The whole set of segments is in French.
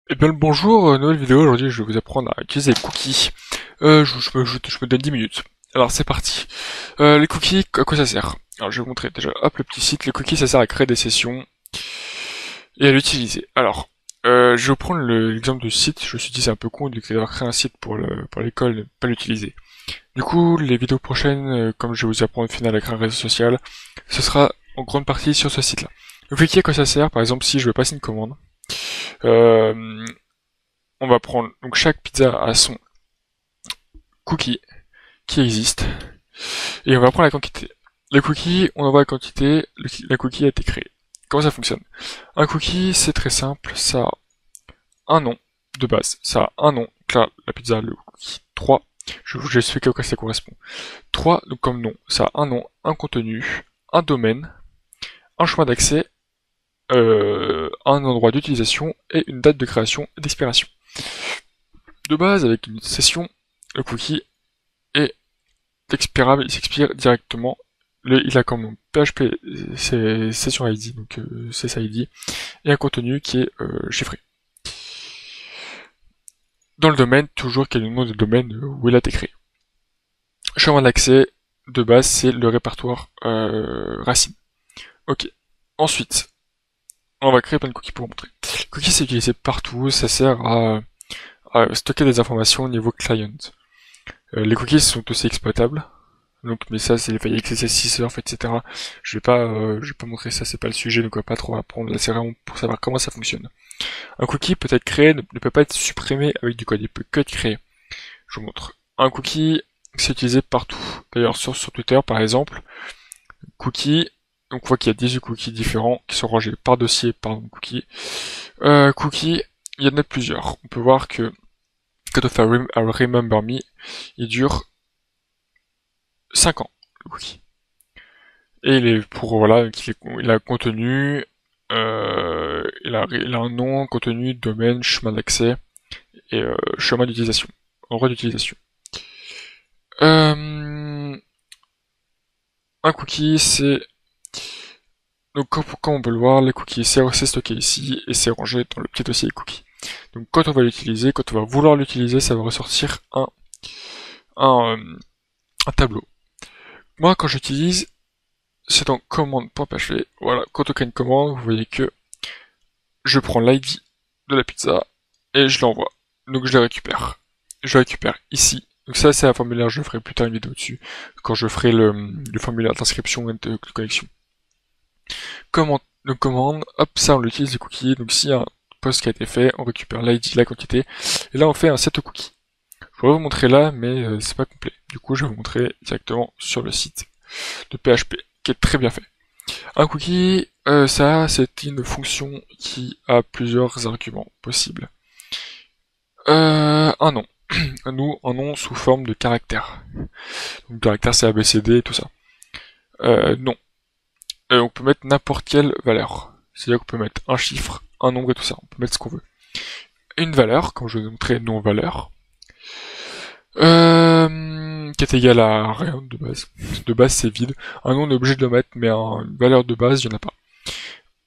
Eh bien le bonjour, nouvelle vidéo, aujourd'hui je vais vous apprendre à utiliser les cookies. Je me donne 10 minutes. Alors c'est parti. Les cookies, à quoi ça sert? Alors je vais vous montrer déjà, hop, le petit site. Les cookies ça sert à créer des sessions et à l'utiliser. Alors, je vais vous prendre l'exemple du site. Je me suis dit c'est un peu con d'avoir créé un site pour l'école et ne pas l'utiliser. Du coup, les vidéos prochaines, comme je vais vous apprendre au final à créer un réseau social, ce sera en grande partie sur ce site-là. Le cookie à quoi ça sert? Par exemple, si je veux passer une commande, euh, on va prendre, donc chaque pizza a son cookie qui existe, et on va prendre la quantité. Le cookie, on envoie la quantité, la cookie a été créée. Comment ça fonctionne? Un cookie, c'est très simple, ça a un nom de base, ça a un nom, donc là, la pizza, le cookie 3, je vous explique à quoi ça correspond. 3, donc comme nom, ça a un nom, un contenu, un domaine, un chemin d'accès, un endroit d'utilisation et une date de création et d'expiration. De base, avec une session, le cookie est expirable, il s'expire directement. Il a comme nom PHP Session ID, donc SSID, et un contenu qui est chiffré. Dans le domaine, toujours quel est le nom du domaine où il a été créé. Chemin d'accès, de base, c'est le répertoire racine. Ok. Ensuite, on va créer plein de cookies pour vous montrer. Cookies, c'est utilisé partout, ça sert à stocker des informations au niveau client. Les cookies sont aussi exploitables. Donc, mais ça, c'est les failles XSS6 surf, etc. Je vais pas montrer ça, c'est pas le sujet, donc on va pas trop apprendre. Là, c'est vraiment pour savoir comment ça fonctionne. Un cookie peut être créé, ne peut pas être supprimé avec du code, il peut que être créé. Je vous montre. Un cookie, c'est utilisé partout. D'ailleurs, sur Twitter, par exemple, cookie, donc on voit qu'il y a 18 cookies différents qui sont rangés par dossier, par nom cookie. Cookie, il y en a plusieurs. On peut voir que quand on fait un Remember Me, il dure 5 ans, le cookie. Et il est pour, voilà, il a un contenu, il a un nom, contenu, domaine, chemin d'accès, et chemin d'utilisation, endroit d'utilisation. Un cookie, c'est... Donc comme on peut le voir, les cookies, c'est stocké ici, et c'est rangé dans le petit dossier cookies. Donc quand on va l'utiliser, quand on va vouloir l'utiliser, ça va ressortir un, un tableau. Moi, quand j'utilise, c'est dans commande.php. Voilà, quand on crée une commande, vous voyez que je prends l'ID de la pizza et je l'envoie. Donc je le récupère. Je le récupère ici. Donc ça, c'est un formulaire, je ferai plus tard une vidéo dessus, quand je ferai le formulaire d'inscription et de connexion. Commande, hop, ça on l'utilise les cookies. Donc s'il y a un post qui a été fait, on récupère l'ID, la quantité, et là on fait un set cookies. Je pourrais vous montrer là, mais c'est pas complet. Du coup, je vais vous montrer directement sur le site de PHP, qui est très bien fait. Un cookie, ça, c'est une fonction qui a plusieurs arguments possibles. Un nom. Un nom sous forme de caractère. Donc caractère c'est ABCD et tout ça. Non. On peut mettre n'importe quelle valeur. C'est-à-dire qu'on peut mettre un chiffre, un nombre et tout ça. On peut mettre ce qu'on veut. Une valeur, comme je vais vous montrer, non-valeur. Qui est égal à rien de base. De base c'est vide. Un nom on est obligé de le mettre, mais une valeur de base, il n'y en a pas.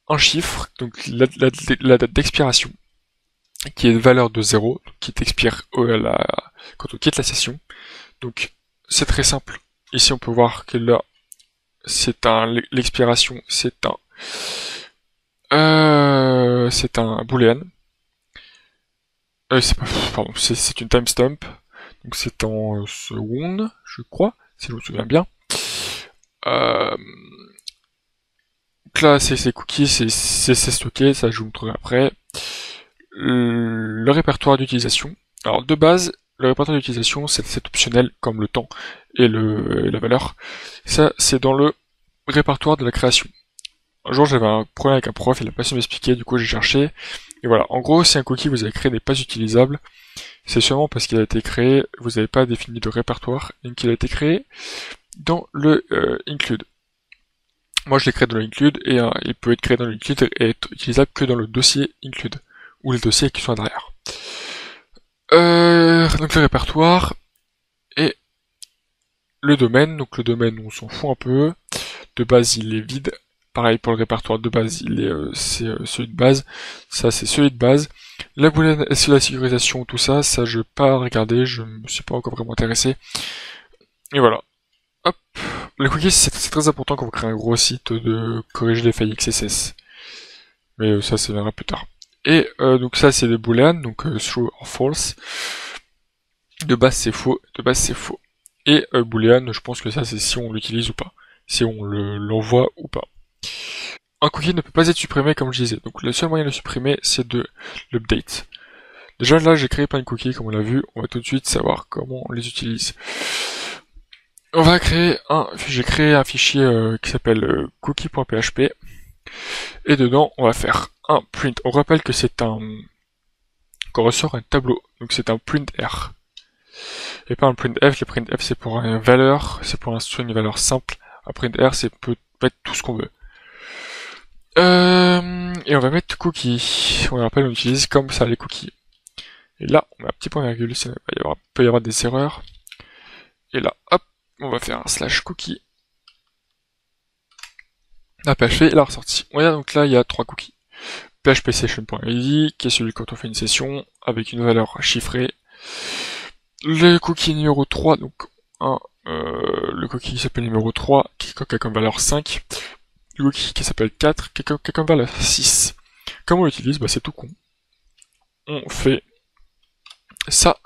Un chiffre, donc la date d'expiration, qui est de valeur de 0, qui expire quand on quitte la session. Donc c'est très simple. Ici on peut voir que là, l'expiration, c'est un boolean. C'est une timestamp. Donc c'est en secondes, je crois, si je me souviens bien. Euh, donc là, c'est cookies, c'est stocké, ça je vous montrerai après. Le répertoire d'utilisation. Alors de base, le répertoire d'utilisation, c'est optionnel comme le temps et la valeur. Ça, c'est dans le répertoire de la création. Un jour, j'avais un problème avec un prof, il a pas su m'expliquer, du coup j'ai cherché. Et voilà, en gros, si un cookie vous avez créé n'est pas utilisable, c'est sûrement parce qu'il a été créé, vous n'avez pas défini de répertoire, et qu'il a été créé dans le include. Moi, je l'ai créé dans le include, et il peut être créé dans le include et être utilisable que dans le dossier include, ou les dossiers qui sont derrière. Donc le répertoire, et le domaine, donc le domaine on s'en fout un peu, de base il est vide, pareil pour le répertoire de base, c'est celui de base, ça c'est celui de base. La boolean, c'est la sécurisation, tout ça, je n'ai pas regardé, je me suis pas encore vraiment intéressé. Et voilà. Hop. Les cookies, c'est très important quand vous créez un gros site de corriger les failles XSS. Mais ça viendra plus tard. Et donc ça c'est des boolean, donc true or false. De base c'est faux, Et boolean, je pense que ça c'est si on l'utilise ou pas, si on l'envoie ou pas. Un cookie ne peut pas être supprimé comme je disais, donc le seul moyen de le supprimer c'est de l'update. Déjà là j'ai créé plein de cookies comme on l'a vu, on va tout de suite savoir comment on les utilise. On va j'ai créé un fichier qui s'appelle cookie.php et dedans on va faire un print. On rappelle que qu'on ressort un tableau, donc c'est un printr. Et pas un printf, le printf c'est pour une valeur, c'est pour un string, une valeur simple. Un printr c'est peut mettre tout ce qu'on veut. Et on va mettre cookie. On rappelle, on utilise comme ça les cookies. Et là, on met un petit point virgule, il peut y avoir des erreurs. Et là, hop, on va faire un slash cookie. La PHP et la ressortie. Regarde, donc là, il y a 3 cookies. PHP session.id, qui est celui quand on fait une session, avec une valeur chiffrée. Le cookie numéro 3, donc le cookie qui s'appelle numéro 3, qui a comme valeur 5. Le cookie qui s'appelle 4, qui a comme valeur 6. Comment on l'utilise? C'est tout con. On fait ça.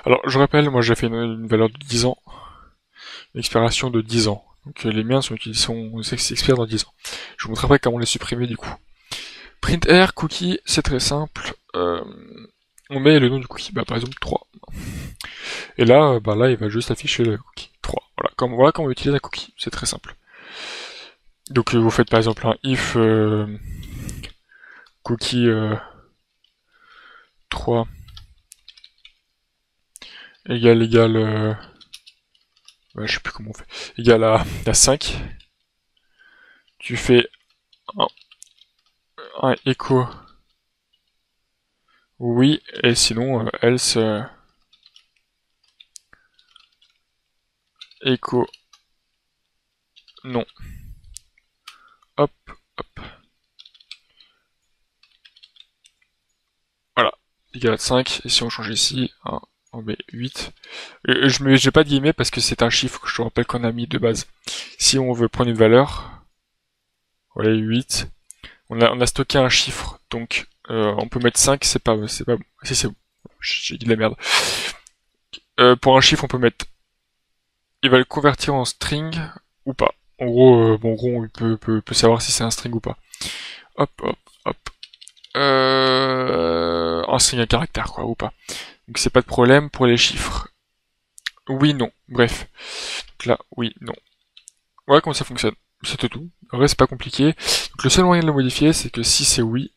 Alors, je rappelle, moi j'ai fait une valeur de 10 ans, une expiration de 10 ans. Donc les miens s'expirent dans 10 ans. Je vous montrerai comment les supprimer du coup. Printr, cookie, c'est très simple. On met le nom du cookie, par exemple 3. Et là, là il va juste afficher le cookie 3. Voilà comment on utilise un cookie, c'est très simple. Donc vous faites par exemple un if cookie 3 égale je sais plus comment on fait, égale à 5. Tu fais un echo oui, et sinon else echo non. Hop, hop. Voilà, égal à 5, et si on change ici, on met 8. J'ai pas de guillemets parce que c'est un chiffre que je te rappelle qu'on a mis de base. Si on veut prendre une valeur, voilà 8, on a stocké un chiffre, donc on peut mettre 5, c'est pas bon. Si c'est bon, j'ai dit de la merde. Pour un chiffre, on peut mettre, il va le convertir en string ou pas. En gros, il peut savoir si c'est un string ou pas. Hop, hop, hop. Un string à caractère, quoi, ou pas. Donc c'est pas de problème pour les chiffres. Oui, non, bref. Donc là, oui, non. Voilà comment ça fonctionne. C'était tout. En vrai, c'est pas compliqué. Donc le seul moyen de le modifier, c'est que si c'est oui,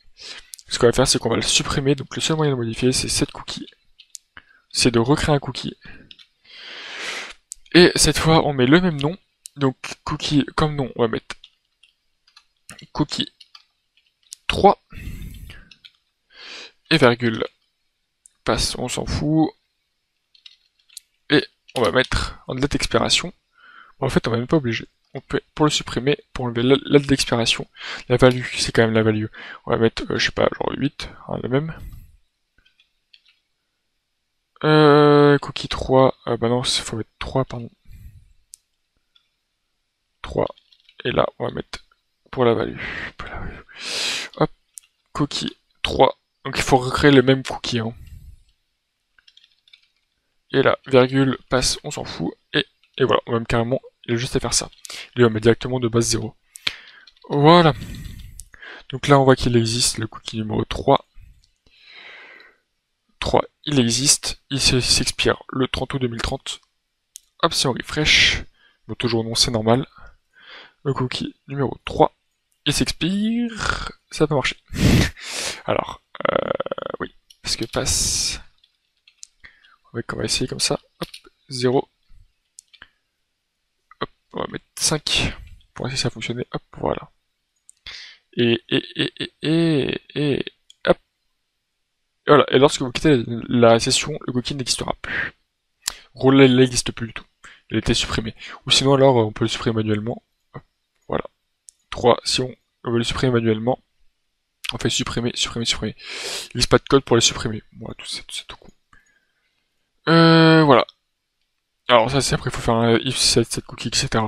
ce qu'on va faire, c'est qu'on va le supprimer. Donc le seul moyen de le modifier, c'est set cookie. C'est de recréer un cookie. Et cette fois, on met le même nom. Donc cookie comme nom, on va mettre cookie 3 et virgule. Passe, on s'en fout. Et on va mettre en date d'expiration. En fait, on va même pas obligé. On peut, pour le supprimer, pour enlever la date d'expiration, la value, c'est quand même la value. On va mettre, je sais pas, genre 8, la même. Cookie 3, non, il faut mettre 3, pardon. 3. Et là, on va mettre pour la value. Hop, cookie 3. Donc il faut recréer le même cookie. Hein. Et là, virgule, passe, on s'en fout. Et voilà, on va même carrément, il a juste à faire ça. Il va mettre directement de base 0. Voilà. Donc là, on voit qu'il existe le cookie numéro 3. 3, il existe. Il s'expire le 30 août 2030. Hop, si on refresh. Bon, toujours non, c'est normal. Le cookie numéro 3, il s'expire. Ça peut marcher. Alors, oui. Parce que passe. On va essayer comme ça. Hop, 0. Hop, on va mettre 5. Pour essayer si ça fonctionnait. Hop, voilà. Et hop. Et voilà. Et lorsque vous quittez la session, le cookie n'existera plus. En gros, là, il n'existe plus du tout. Il a été supprimé. Ou sinon, alors, on peut le supprimer manuellement. Hop, voilà. 3. 3 si on veut les supprimer manuellement. On fait supprimer. Il n'existe pas de code pour les supprimer. Voilà, tout ça, tout con. Voilà. Alors ça c'est après il faut faire un if set cookie, etc.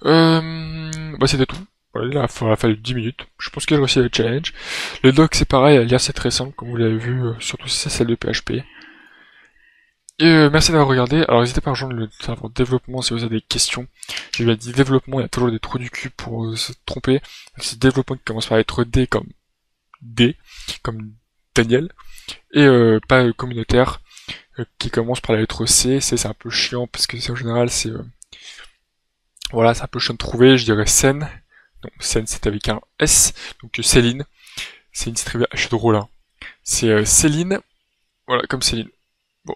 Bah c'était tout. Voilà, là, il a fallu 10 minutes. Je pense qu'il a réussi le challenge. Le doc c'est pareil, elle est assez très simple, comme vous l'avez vu, surtout si c'est celle de PHP. Et merci d'avoir regardé. Alors n'hésitez pas à rejoindre le serveur développement si vous avez des questions. J'ai bien dit développement, il y a toujours des trous du cul pour se tromper. C'est développement qui commence par la lettre D, comme Daniel, et pas communautaire, qui commence par la lettre C. C'est un peu chiant parce que en général c'est voilà, c'est un peu chiant de trouver. Je dirais Sen. Donc Sen c'est avec un S. Donc Céline, c'est une distribuée à jeu de rôle. Hein. C'est Céline, voilà comme Céline. Bon,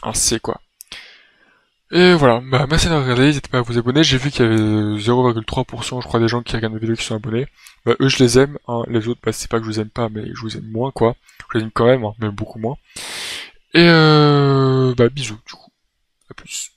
un C quoi. Et voilà, bah merci d'avoir regardé, n'hésitez pas à vous abonner, j'ai vu qu'il y avait 0,3% je crois des gens qui regardent mes vidéos qui sont abonnés. Bah eux je les aime, hein. Les autres bah c'est pas que je vous aime pas mais je vous aime moins quoi. Je les aime quand même, hein, mais beaucoup moins. Et bah bisous du coup, à plus.